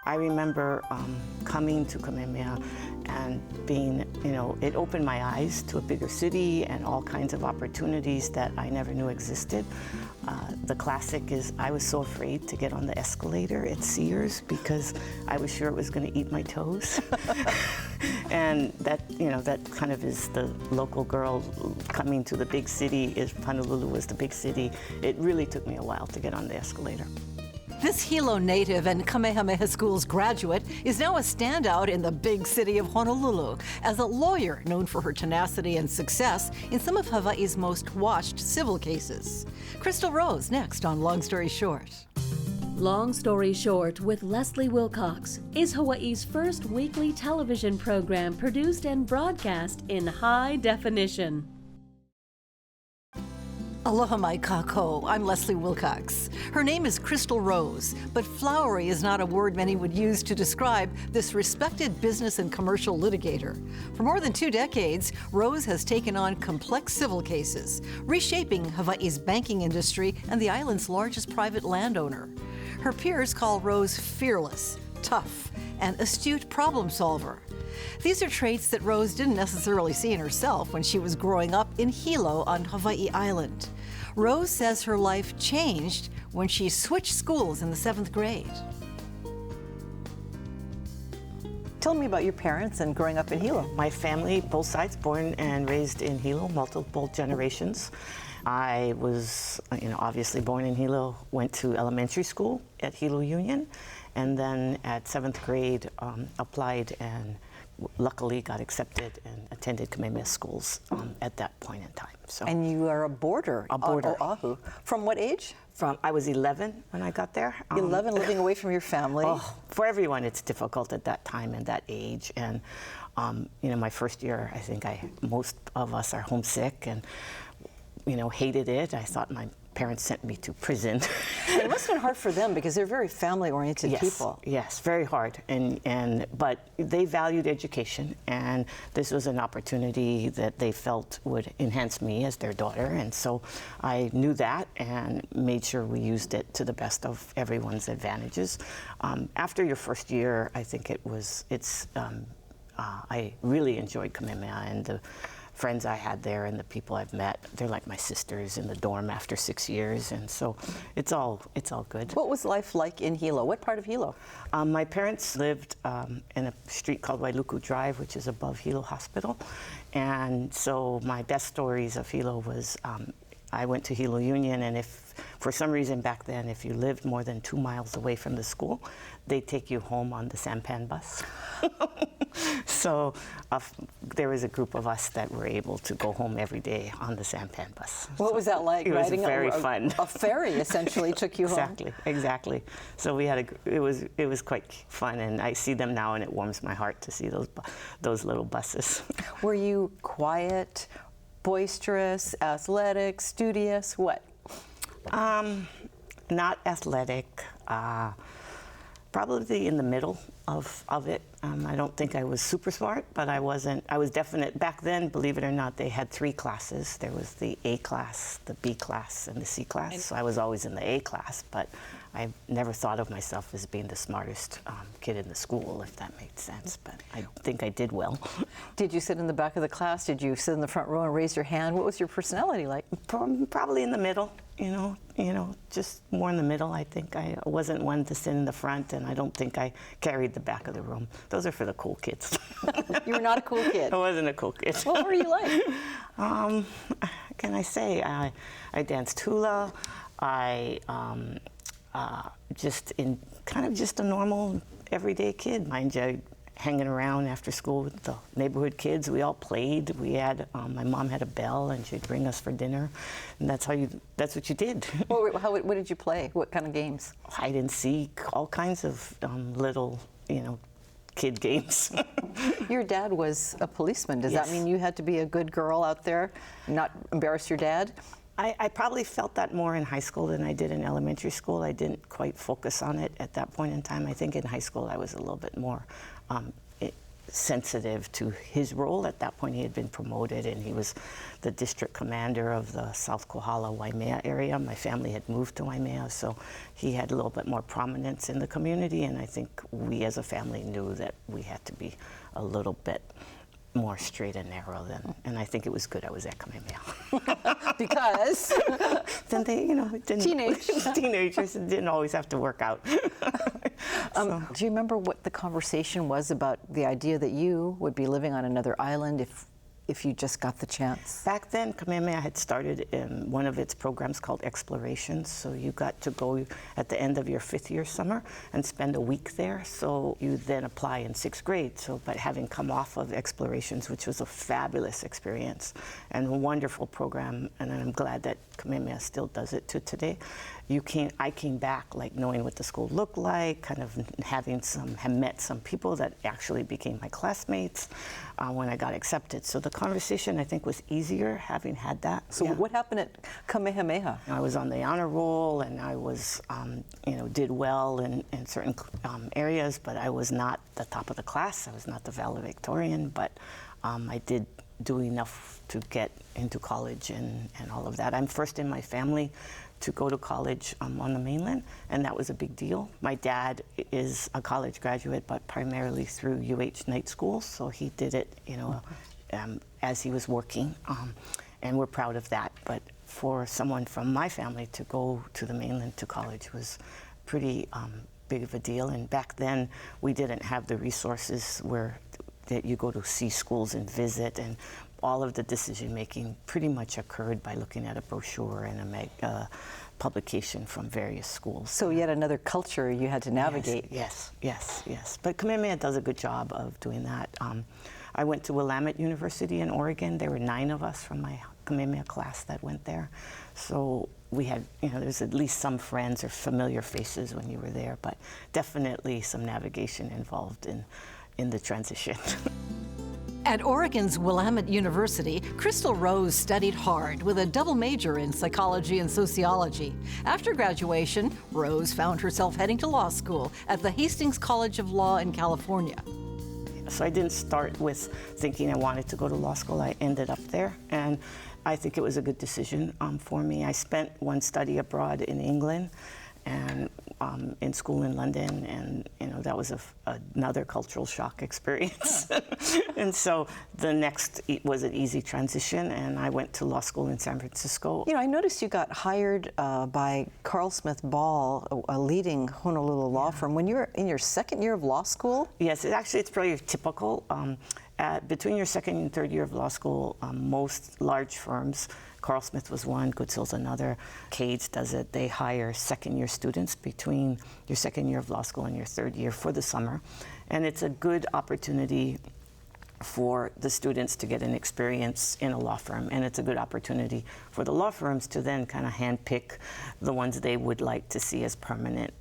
I remember coming to Kamehameha and being, it opened my eyes to a bigger city and all kinds of opportunities that I never knew existed. The classic is I was so afraid to get on the escalator at Sears because I was sure it was going to eat my toes. And that, that kind of is the local girl coming to the big city. Honolulu was the big city. It really took me a while to get on the escalator. This Hilo native and Kamehameha Schools graduate is now a standout in the big city of Honolulu as a lawyer known for her tenacity and success in some of Hawaii's most watched civil cases. Crystal Rose next on Long Story Short. Long Story Short with Leslie Wilcox is Hawaii's first weekly television program produced and broadcast in high definition. Aloha mai kako, I'm Leslie Wilcox. Her name is Crystal Rose, but flowery is not a word many would use to describe this respected business and commercial litigator. For more than 2 decades, Rose has taken on complex civil cases, reshaping Hawaii's banking industry and the island's largest private landowner. Her peers call Rose fearless, tough, and astute problem solver. These are traits that Rose didn't necessarily see in herself when she was growing up in Hilo on Hawaii Island. Rose says her life changed when she switched schools in the 7th grade. Tell me about your parents and growing up in Hilo. My family, both sides, born and raised in Hilo, multiple generations. I was, obviously born in Hilo, went to elementary school at Hilo Union, and then at 7th grade applied and luckily got accepted and attended Kamehameha Schools at that point in time. So. And you are a boarder. A boarder. Oahu. From what age? I was 11 when I got there. 11, living away from your family. Oh, for everyone, it's difficult at that time and that age. And my first year, I think most of us are homesick and hated it. I thought my parents sent me to prison. It must have been hard for them because they're very family-oriented people. Yes, very hard. But they valued education, and this was an opportunity that they felt would enhance me as their daughter. And so I knew that and made sure we used it to the best of everyone's advantages. After your first year, I think I really enjoyed Kamehameha and the friends I had there and the people I've met. They're like my sisters in the dorm after 6 years, and so it's all good. What was life like in Hilo? What part of Hilo? My parents lived in a street called Wailuku Drive, which is above Hilo Hospital, and so my best stories of Hilo was I went to Hilo Union, and if for some reason back then, if you lived more than 2 miles away from the school, they'd take you home on the sampan bus. So there was a group of us that were able to go home every day on the sampan bus. What was that like? It was very fun. A ferry essentially took you home. Exactly. So it was quite fun, and I see them now, and it warms my heart to see those little buses. Were you quiet, boisterous, athletic, studious? What? Not athletic. Probably in the middle of it. I don't think I was super smart, but I was definite. Back then, believe it or not, they had 3 classes. There was the A class, the B class, and the C class. So I was always in the A class, but I never thought of myself as being the smartest kid in the school, if that made sense. But I think I did well. Did you sit in the back of the class? Did you sit in the front row and raise your hand? What was your personality like? Probably in the middle. Just more in the middle. I think I wasn't one to sit in the front, and I don't think I carried the back of the room. Those are for the cool kids. You were not a cool kid. I wasn't a cool kid. What were you like? Can I say I danced hula. I just a normal everyday kid. I enjoyed hanging around after school with the neighborhood kids. We all played. We had my mom had a bell, and she'd bring us for dinner, and that's what you did. What did you play? What kind of games? Hide and seek, all kinds of little kid games. Your dad was a policeman. Does Yes. that mean you had to be a good girl out there, not embarrass your dad? I probably felt that more in high school than I did in elementary school. I didn't quite focus on it at that point in time. I think in high school I was a little bit more sensitive to his role. At that point, he had been promoted, and he was the district commander of the South Kohala Waimea area. My family had moved to Waimea, so he had a little bit more prominence in the community, and I think we as a family knew that we had to be a little bit more straight and narrow then, and I think it was good I was at Kamehameha. Because then they, teenagers didn't always have to work out. Do you remember what the conversation was about the idea that you would be living on another island if you just got the chance? Back then, Kamehameha had started in one of its programs called Explorations. So you got to go at the end of your 5th year summer and spend a week there. So you then apply in 6th grade. So, but having come off of Explorations, which was a fabulous experience and a wonderful program, and I'm glad that Kamehameha still does it to today. I came back like knowing what the school looked like, kind of have met some people that actually became my classmates when I got accepted. So the conversation, I think, was easier having had that. So what happened at Kamehameha? I was on the honor roll, and I was, did well in certain areas, but I was not the top of the class. I was not the valedictorian, but I did do enough to get into college and all of that. I'm first in my family to go to college on the mainland, and that was a big deal. My dad is a college graduate, but primarily through UH night school, so he did it, as he was working, and we're proud of that. But for someone from my family to go to the mainland to college was pretty big of a deal, and back then we didn't have the resources that you go to see schools and visit, and all of the decision making pretty much occurred by looking at a brochure and a publication from various schools. So yet another culture you had to navigate. Yes. But Kamehameha does a good job of doing that. I went to Willamette University in Oregon. There were 9 of us from my Kamehameha class that went there. So we had, there's at least some friends or familiar faces when you were there, but definitely some navigation involved in the transition. At Oregon's Willamette University, Crystal Rose studied hard with a double major in psychology and sociology. After graduation, Rose found herself heading to law school at the Hastings College of Law in California. So I didn't start with thinking I wanted to go to law school. I ended up there, and I think it was a good decision for me. I spent one study abroad in England and in school in London, and that was another cultural shock experience. And so the next was an easy transition, and I went to law school in San Francisco. I noticed you got hired by Carl Smith Ball, a leading Honolulu law firm, when you were in your 2nd year of law school? Yes, it's pretty typical. Between your 2nd and 3rd year of law school, most large firms, Carl Smith was one, Goodsell's another, Cades does it, they hire 2nd year students between your 2nd year of law school and your 3rd year for the summer. And it's a good opportunity for the students to get an experience in a law firm, and it's a good opportunity for the law firms to then kind of handpick the ones they would like to see as permanent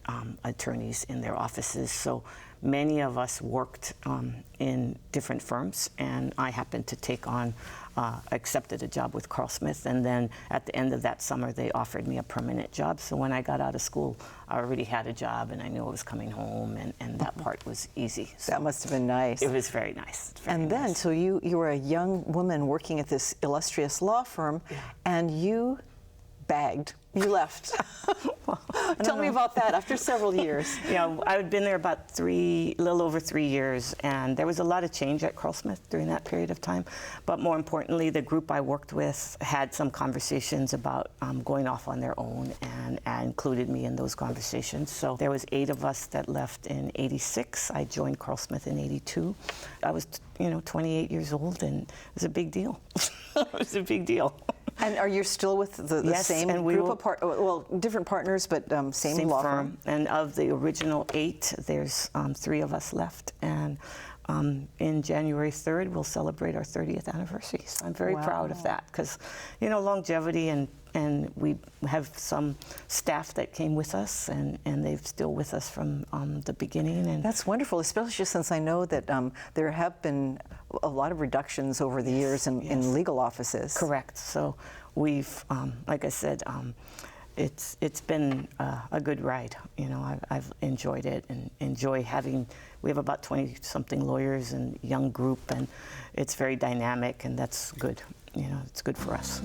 attorneys in their offices. So many of us worked in different firms, and I happened to take on, accepted a job with Carl Smith, and then at the end of that summer they offered me a permanent job. So when I got out of school, I already had a job, and I knew I was coming home, and that part was easy. So that must have been nice. It was very nice. And then, so you were a young woman working at this illustrious law firm, and you bagged. You left. Tell me about that after several years. Yeah, I had been there about a little over 3 years, and there was a lot of change at Carl Smith during that period of time. But more importantly, the group I worked with had some conversations about going off on their own, and included me in those conversations. So there was 8 of us that left in '86. I joined Carl Smith in '82. I was, 28 years old, and it was a big deal. It was a big deal. And are you still with the yes, same group of different partners, but same law firm? And of the original 8, there's 3 of us left. And in January 3rd, we'll celebrate our 30th anniversary. So I'm very proud of that, because, longevity, and we have some staff that came with us, and they're still with us from the beginning. And that's wonderful, especially since I know that there have been a lot of reductions over the years in legal offices. Correct. So we've, like I said, it's been a good ride. You know, I've enjoyed it and enjoy having. We have about 20-something lawyers and young group, and it's very dynamic, and that's good. You know, it's good for us.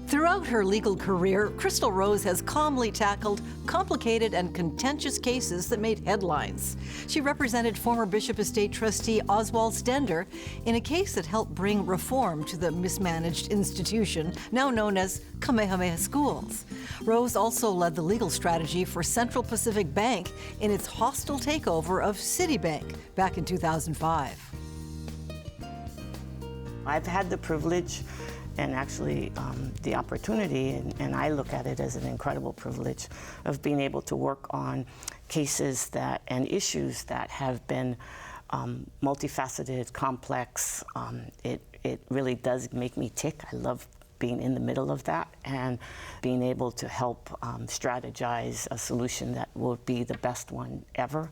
Throughout her legal career, Crystal Rose has calmly tackled complicated and contentious cases that made headlines. She represented former Bishop Estate trustee Oswald Stender in a case that helped bring reform to the mismanaged institution now known as Kamehameha Schools. Rose also led the legal strategy for Central Pacific Bank in its hostile takeover of Citibank back in 2005. I've had the privilege and actually the opportunity, and I look at it as an incredible privilege, of being able to work on cases that and issues that have been multifaceted, complex. It really does make me tick. I love being in the middle of that and being able to help strategize a solution that will be the best one ever.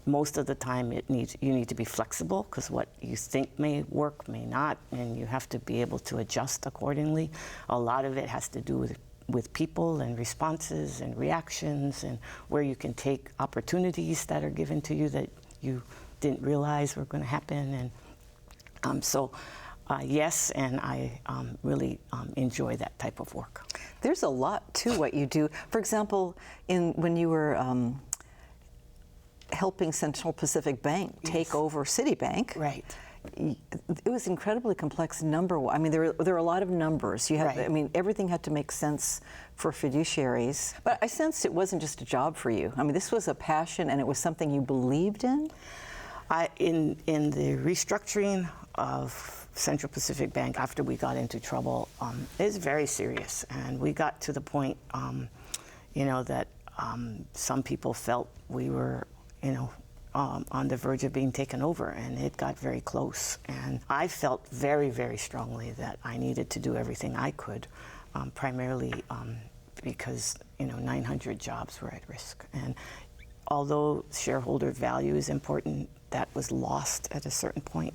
Most of the time you need to be flexible, because what you think may work may not, and you have to be able to adjust accordingly. A lot of it has to do with people and responses and reactions, and where you can take opportunities that are given to you that you didn't realize were going to happen. And yes, and I really enjoy that type of work. There's a lot to what you do. For example, when you were helping Central Pacific Bank take over Citibank. Right. It was incredibly complex number. I mean, there are a lot of numbers. You have, right. I mean, everything had to make sense for fiduciaries. But I sensed it wasn't just a job for you. I mean, this was a passion, and it was something you believed in. In the restructuring of Central Pacific Bank after we got into trouble, it was very serious, and we got to the point, you know, that some people felt we were, you know, on the verge of being taken over, and it got very close. And I felt very, very strongly that I needed to do everything I could, primarily because, you know, 900 jobs were at risk. And although shareholder value is important, that was lost at a certain point.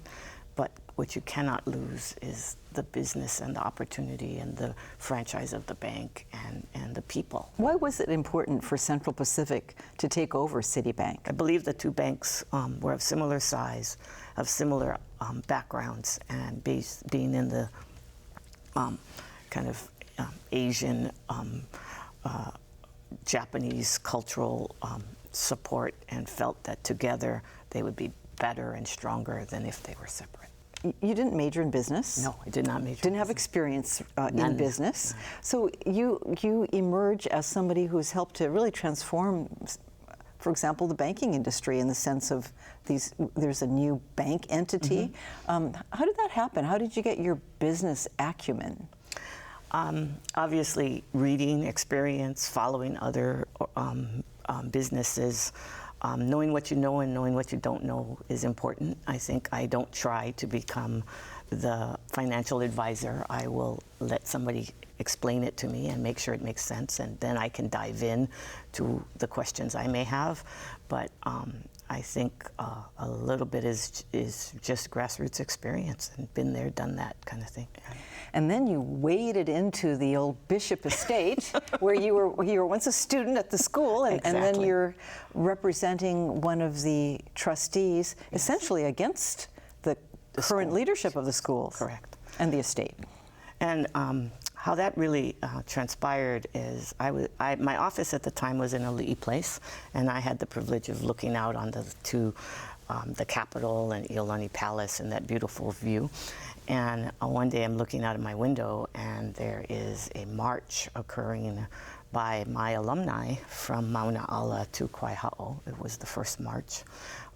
But what you cannot lose is the business and the opportunity and the franchise of the bank and the people. Why was it important for Central Pacific to take over Citibank? I believe the two banks were of similar size, of similar backgrounds, and being in the kind of Asian, Japanese cultural support, and felt that together they would be better and stronger than if they were separate. You didn't major in business? No, I did not major. Didn't have experience in business. None. So you emerge as somebody who's helped to really transform, for example, the banking industry in the sense of there's a new bank entity. Mm-hmm. How did that happen? How did you get your business acumen? Obviously, reading, experience, following other businesses. Knowing what you know and knowing what you don't know is important. I think I don't try to become the financial advisor. I will let somebody explain it to me and make sure it makes sense, and then I can dive in to the questions I may have. But I think a little bit is just grassroots experience, and been there, done that kind of thing. And then you waded into the old Bishop Estate, where you were once a student at the school, and, exactly. And then you're representing one of the trustees, yes. Essentially against the current school. Leadership of the school. Correct. And the estate. And how that really transpired is my office at the time was in a Ali'i Place, and I had the privilege of looking out on the Capitol and Iolani Palace and that beautiful view. And one day I'm looking out of my window, and there is a march occurring by my alumni from Mauna'ala to Kaiha'o. It was the first march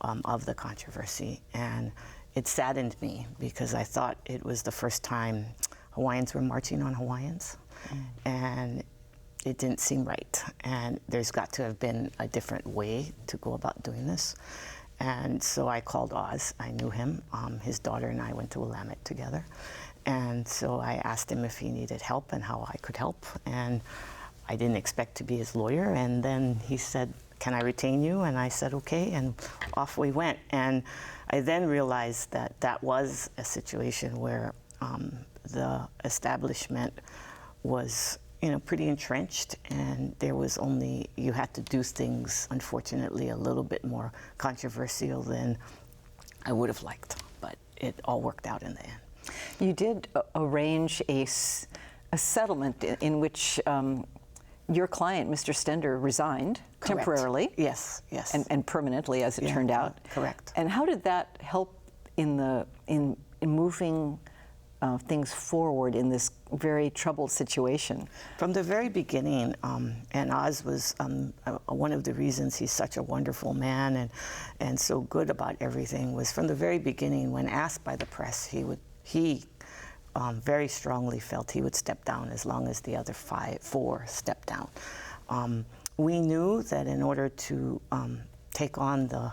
of the controversy, and it saddened me because I thought it was the first time Hawaiians were marching on Hawaiians, and it didn't seem right. And there's got to have been a different way to go about doing this. And so I called Oz. I knew him. His daughter and I went to Willamette together. And so I asked him if he needed help and how I could help. And I didn't expect to be his lawyer. And then he said, "Can I retain you?" And I said, "Okay." And off we went. And I then realized that that was a situation where the establishment was, pretty entrenched, and there was only, you had to do things, unfortunately, a little bit more controversial than I would have liked, but it all worked out in the end. You did arrange a settlement in which your client, Mr. Stender, resigned. Correct. Temporarily. Yes. And permanently, as it turned out. Correct. And how did that help in moving things forward in this very troubled situation? From the very beginning, and Oz was one of the reasons he's such a wonderful man and so good about everything, was from the very beginning, when asked by the press, he very strongly felt he would step down as long as the other four stepped down. We knew that in order to take on the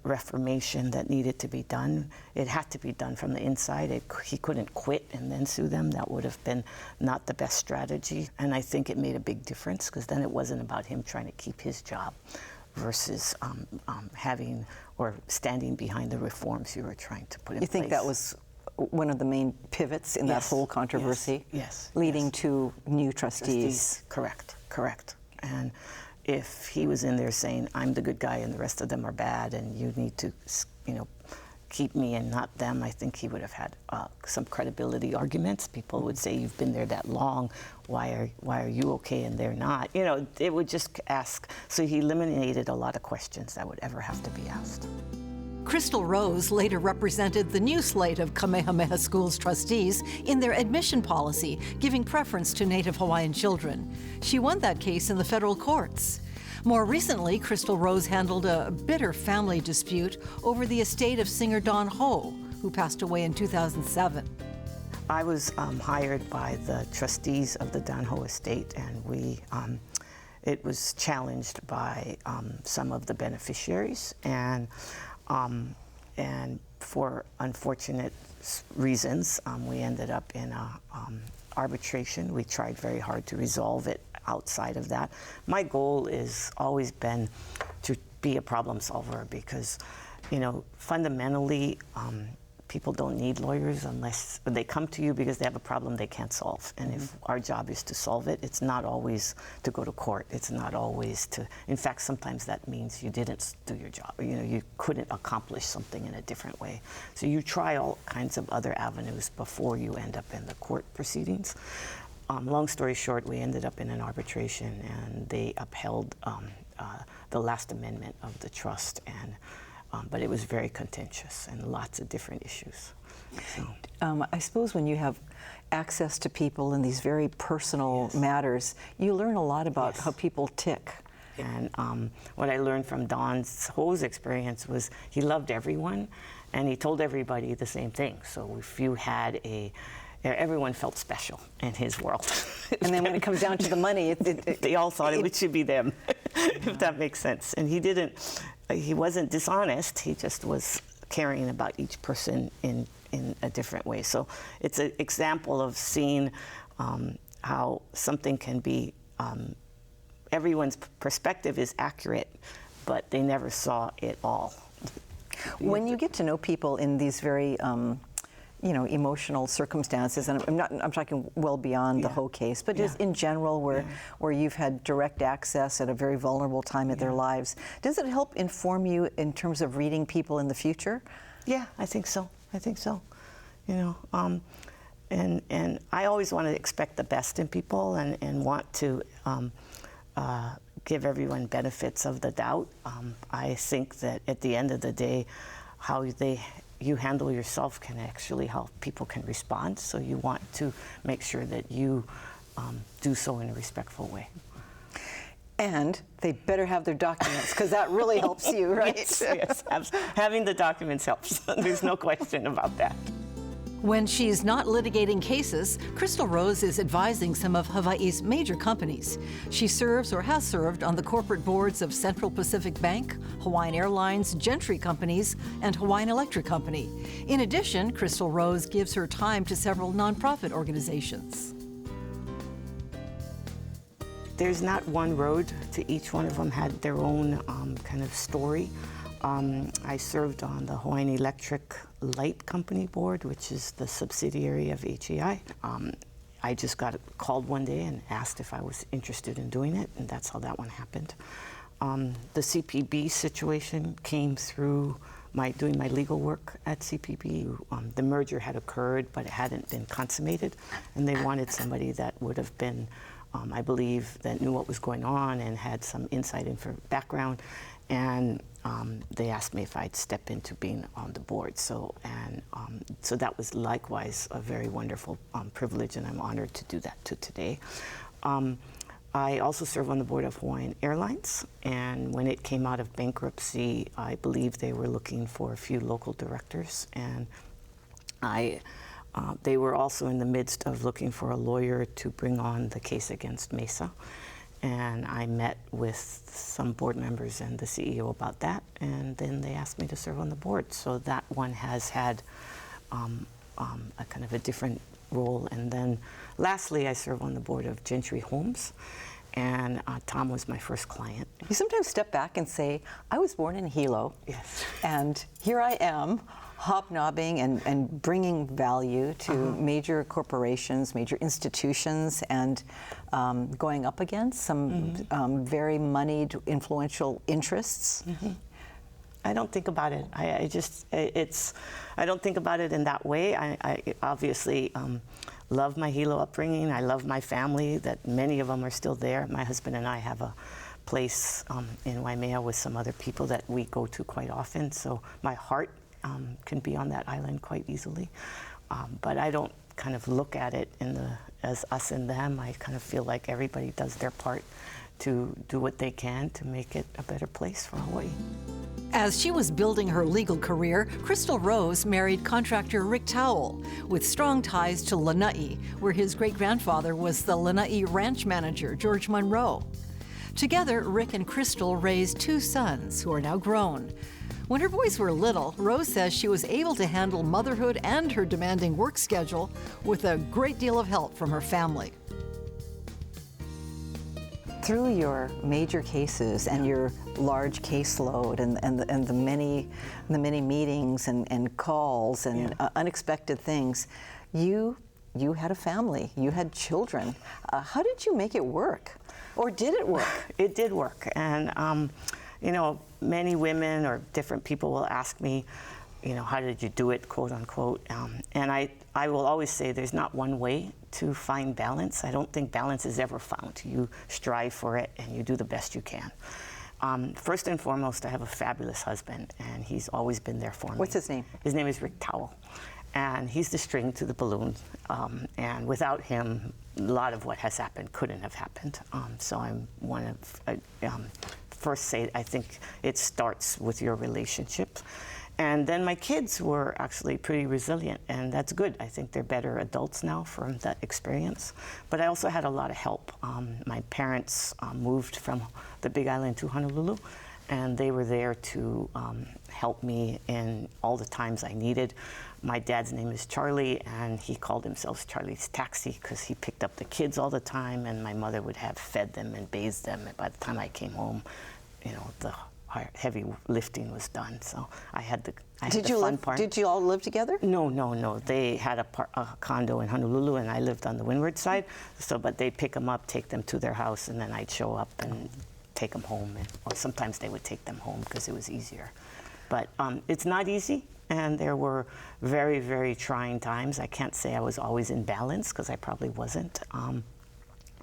reformation that needed to be done, it had to be done from the inside. He couldn't quit and then sue them. That would have been not the best strategy. And I think it made a big difference, because then it wasn't about him trying to keep his job versus having or standing behind the reforms you were trying to put in place. You think that was one of the main pivots in that whole controversy? Yes. Leading to new trustees. Correct. And if he was in there saying, I'm the good guy and the rest of them are bad and you need to, keep me and not them, I think he would have had some credibility arguments. People would say, you've been there that long, why are you okay and they're not? It would just ask. So he eliminated a lot of questions that would ever have to be asked. Crystal Rose later represented the new slate of Kamehameha Schools trustees in their admission policy, giving preference to Native Hawaiian children. She won that case in the federal courts. More recently, Crystal Rose handled a bitter family dispute over the estate of singer Don Ho, who passed away in 2007. I was hired by the trustees of the Don Ho estate, and it was challenged by some of the beneficiaries, and for unfortunate reasons, we ended up in arbitration. We tried very hard to resolve it outside of that. My goal has always been to be a problem solver, because, fundamentally, people don't need lawyers unless they come to you because they have a problem they can't solve. And if our job is to solve it, it's not always to go to court. It's not always to, in fact, sometimes that means you didn't do your job. You couldn't accomplish something in a different way. So you try all kinds of other avenues before you end up in the court proceedings. Long story short, we ended up in an arbitration, and they upheld the last amendment of the trust, but it was very contentious and lots of different issues. So. I suppose when you have access to people in these very personal matters, you learn a lot about how people tick. And what I learned from Don Ho's experience was he loved everyone, and he told everybody the same thing. So if you had everyone felt special in his world. And then when it comes down to the money, they all thought it should be them, if that makes sense. And he wasn't dishonest, he just was caring about each person in a different way. So it's an example of seeing how something can be, everyone's perspective is accurate, but they never saw it all. When you get to know people in these very emotional circumstances, and I'm talking well beyond the Ho case, but just in general, where you've had direct access at a very vulnerable time in their lives, does it help inform you in terms of reading people in the future? Yeah, I think so. And I always want to expect the best in people and want to give everyone benefits of the doubt. I think that at the end of the day, how you handle yourself can actually help people can respond. So you want to make sure that you do so in a respectful way. And they better have their documents, because that really helps you, right? Yes, having the documents helps. There's no question about that. When she's not litigating cases, Crystal Rose is advising some of Hawaii's major companies. She serves or has served on the corporate boards of Central Pacific Bank, Hawaiian Airlines, Gentry Companies, and Hawaiian Electric Company. In addition, Crystal Rose gives her time to several nonprofit organizations. There's not one road to each one of them had their own kind of story. I served on the Hawaiian Electric Light Company board, which is the subsidiary of HEI. I just got called one day and asked if I was interested in doing it, and that's how that one happened. The CPB situation came through doing my legal work at CPB. The merger had occurred, but it hadn't been consummated, and they wanted somebody that would have been, I believe, that knew what was going on and had some insight into background. And they asked me if I'd step into being on the board. So that was likewise a very wonderful privilege, and I'm honored to do that to today. I also serve on the board of Hawaiian Airlines, and when it came out of bankruptcy, I believe they were looking for a few local directors, and they were also in the midst of looking for a lawyer to bring on the case against Mesa. And I met with some board members and the CEO about that, and then they asked me to serve on the board. So that one has had a kind of a different role. And then lastly, I serve on the board of Gentry Homes, and Tom was my first client. You sometimes step back and say, I was born in Hilo, yes, and here I am, hobnobbing and bringing value to major corporations, major institutions, and going up against some very moneyed, influential interests. I don't think about it. I don't think about it in that way. I obviously love my Hilo upbringing. I love my family, that many of them are still there. My husband and I have a place in Waimea with some other people that we go to quite often. So my heart can be on that island quite easily. But I don't kind of look at it as us and them. I kind of feel like everybody does their part to do what they can to make it a better place for Hawaii. As she was building her legal career, Crystal Rose married contractor Rick Towell, with strong ties to Lanai, where his great-grandfather was the Lanai ranch manager, George Monroe. Together, Rick and Crystal raised 2 sons, who are now grown. When her boys were little, Rose says she was able to handle motherhood and her demanding work schedule with a great deal of help from her family. Through your major cases and your large caseload and the many meetings and calls and unexpected things, you had a family, you had children. How did you make it work? Or did it work? It did work. And, you know, many women or different people will ask me, you know, how did you do it, quote unquote. And I will always say there's not one way to find balance. I don't think balance is ever found. You strive for it and you do the best you can. First and foremost, I have a fabulous husband, and he's always been there for me. What's his name? His name is Rick Towell, and he's the string to the balloon. And without him, a lot of what has happened couldn't have happened. So I'm one of, first say, I think it starts with your relationship. And then my kids were actually pretty resilient, and that's good. I think they're better adults now from that experience. But I also had a lot of help. My parents moved from the Big Island to Honolulu, and they were there to help me in all the times I needed. My dad's name is Charlie, and he called himself Charlie's Taxi because he picked up the kids all the time, and my mother would have fed them and bathed them. And by the time I came home, you know, the heavy lifting was done, so I had the fun part. Did you all live together? No. They had a condo in Honolulu, and I lived on the windward side. So, but they'd pick them up, take them to their house, and then I'd show up and take them home. Or sometimes they would take them home because it was easier. But it's not easy, and there were very, very trying times. I can't say I was always in balance because I probably wasn't.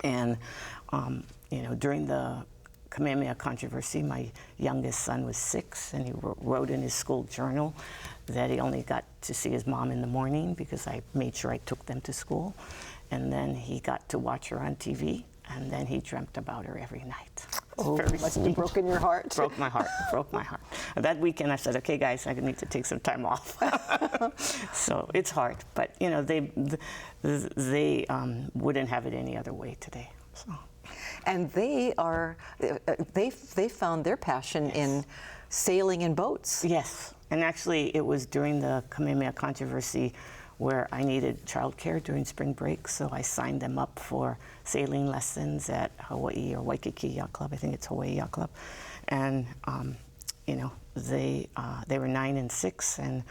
You know, during the Kamehameha controversy, my youngest son was 6, and he wrote in his school journal that he only got to see his mom in the morning because I made sure I took them to school. And then he got to watch her on TV, and then he dreamt about her every night. Oh, must have broken your heart. Broke my heart. That weekend I said, okay guys, I need to take some time off. So it's hard, but you know, they wouldn't have it any other way today. So. And they found their passion in sailing in boats. Yes, and actually it was during the Kamehameha controversy where I needed childcare during spring break, so I signed them up for sailing lessons at Hawaii or Waikiki Yacht Club. I think it's Hawaii Yacht Club. And you know, they were 9 and 6, and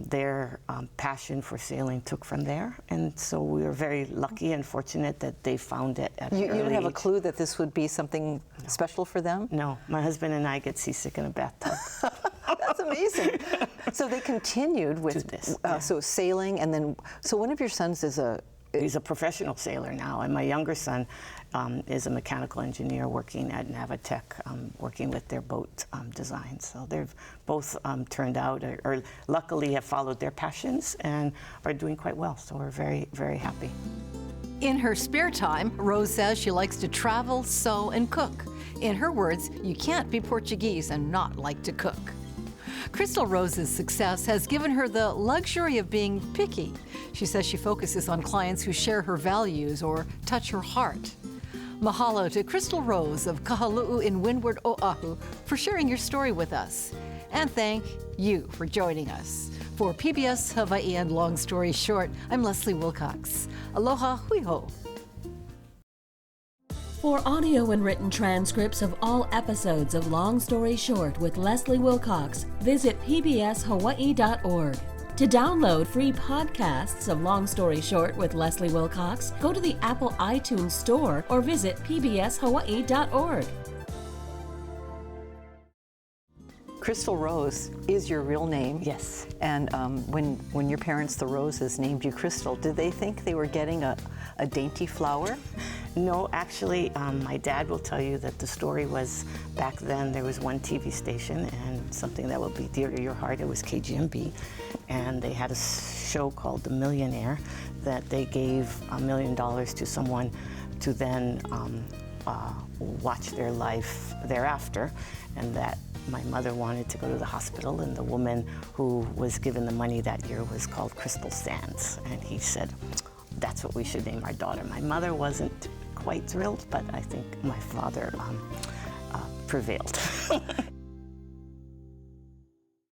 their passion for sailing took from there. And so we were very lucky and fortunate that they found it at an You early didn't have a age. clue that this would be something special for them? No, my husband and I get seasick in a bathtub. That's amazing. So they continued with To this, so sailing, and then so one of your sons is a He's a professional sailor now, and my younger son is a mechanical engineer working at Navitec, working with their boat design. So they've both turned out, or luckily have followed their passions and are doing quite well. So we're very, very happy. In her spare time, Rose says she likes to travel, sew, and cook. In her words, you can't be Portuguese and not like to cook. Crystal Rose's success has given her the luxury of being picky. She says she focuses on clients who share her values or touch her heart. Mahalo to Crystal Rose of Kahalu'u in Windward, Oahu, for sharing your story with us. And thank you for joining us. For PBS Hawaii and Long Story Short, I'm Leslie Wilcox. Aloha hui ho. For audio and written transcripts of all episodes of Long Story Short with Leslie Wilcox, visit pbshawaii.org. To download free podcasts of Long Story Short with Leslie Wilcox, go to the Apple iTunes Store or visit pbshawaii.org. Crystal Rose is your real name. Yes. And when your parents, the Roses, named you Crystal, did they think they were getting a dainty flower? No, actually, my dad will tell you that the story was, back then there was one TV station and something that will be dear to your heart, it was KGMB, and they had a show called The Millionaire that they gave $1 million to someone to then watch their life thereafter, and that my mother wanted to go to the hospital, and the woman who was given the money that year was called Crystal Sands, and he said, that's what we should name our daughter. My mother wasn't quite thrilled, but I think my father prevailed.